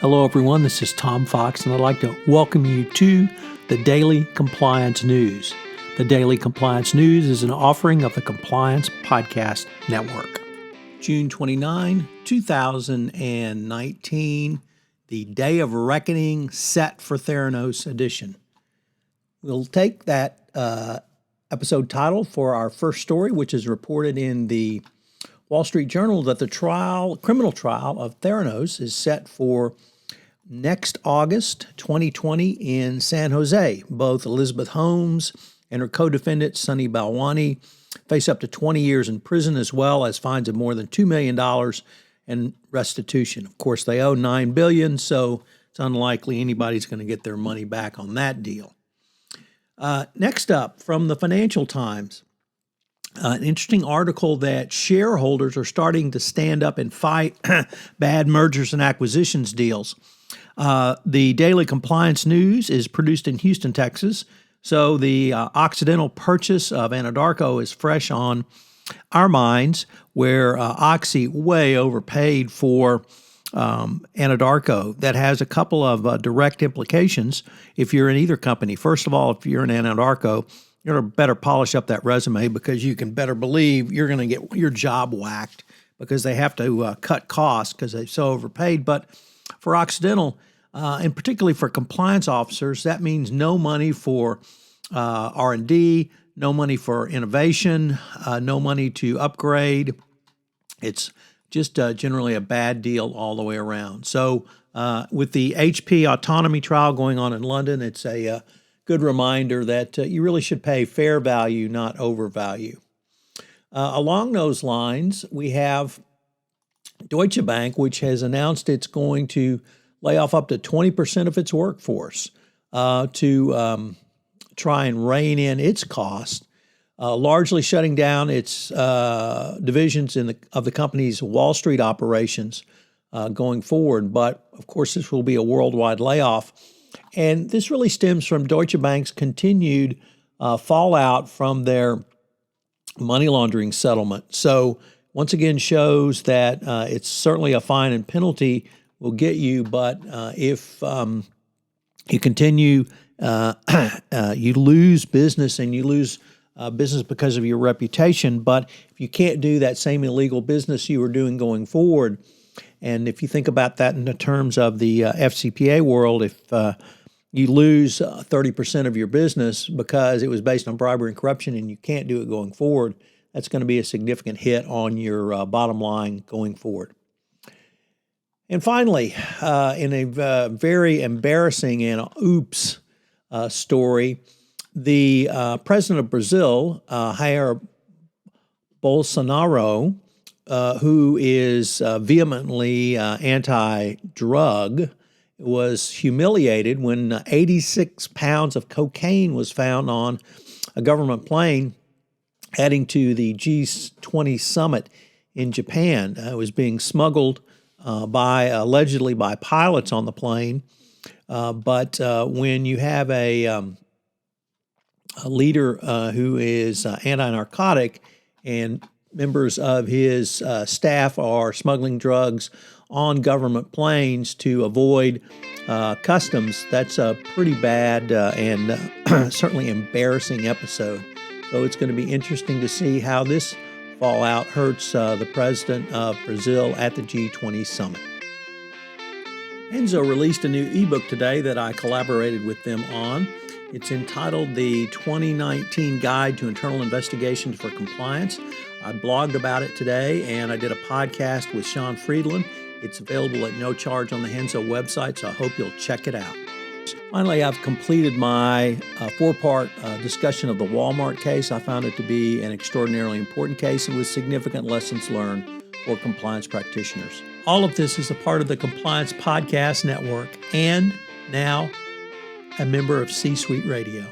Hello, everyone. This is Tom Fox, and I'd like to welcome you to the Daily Compliance News. The Daily Compliance News is an offering of the Compliance Podcast Network. June 29, 2019, the Day of Reckoning set for Theranos edition. We'll take that episode title for our first story, which is reported in the Wall Street Journal that the criminal trial of Theranos is set for next August 2020 in San Jose. Both Elizabeth Holmes and her co-defendant, Sunny Balwani, face up to 20 years in prison as well as fines of more than $2 million and restitution. Of course, they owe $9 billion, so it's unlikely anybody's going to get their money back on that deal. Next up, from the Financial Times, an interesting article that shareholders are starting to stand up and fight bad mergers and acquisitions deals. The Daily Compliance News is produced in Houston, Texas, so the Occidental purchase of Anadarko is fresh on our minds, where Oxy way overpaid for Anadarko. That has a couple of direct implications if you're in either company. First of all, if you're in Anadarko, you're going to better polish up that resume because you can better believe you're going to get your job whacked because they have to cut costs because they've so overpaid. But for Occidental, and particularly for compliance officers, that means no money for R&D, no money for innovation, no money to upgrade. It's just generally a bad deal all the way around. So with the HP autonomy trial going on in London, it's a good reminder that you really should pay fair value, not overvalue. Along those lines, we have Deutsche Bank, which has announced it's going to lay off up to 20% of its workforce to try and rein in its cost, largely shutting down its divisions of the company's Wall Street operations going forward. But, of course, this will be a worldwide layoff. And this really stems from Deutsche Bank's continued fallout from their money laundering settlement. So, once again, shows that it's certainly a fine and penalty will get you, but if you continue, you lose business, and you lose business because of your reputation. But if you can't do that same illegal business you were doing going forward, and if you think about that in the terms of the FCPA world, if you lose 30% of your business because it was based on bribery and corruption and you can't do it going forward, that's going to be a significant hit on your bottom line going forward. And finally, in a very embarrassing and oops story, the president of Brazil, Jair Bolsonaro, who is vehemently anti-drug, was humiliated when 86 pounds of cocaine was found on a government plane heading to the G20 summit in Japan. It was being smuggled allegedly by pilots on the plane. But when you have a leader who is anti-narcotic and members of his staff are smuggling drugs on government planes to avoid customs, that's a pretty bad and certainly embarrassing episode. So it's going to be interesting to see how this fallout hurts the president of Brazil at the G20 summit. Enzo released a new ebook today that I collaborated with them on. It's entitled The 2019 Guide to Internal Investigations for Compliance. I blogged about it today, and I did a podcast with Sean Friedland. It's available at no charge on the Henzo website, so I hope you'll check it out. Finally, I've completed my four-part discussion of the Walmart case. I found it to be an extraordinarily important case and with significant lessons learned for compliance practitioners. All of this is a part of the Compliance Podcast Network and now a member of C-Suite Radio.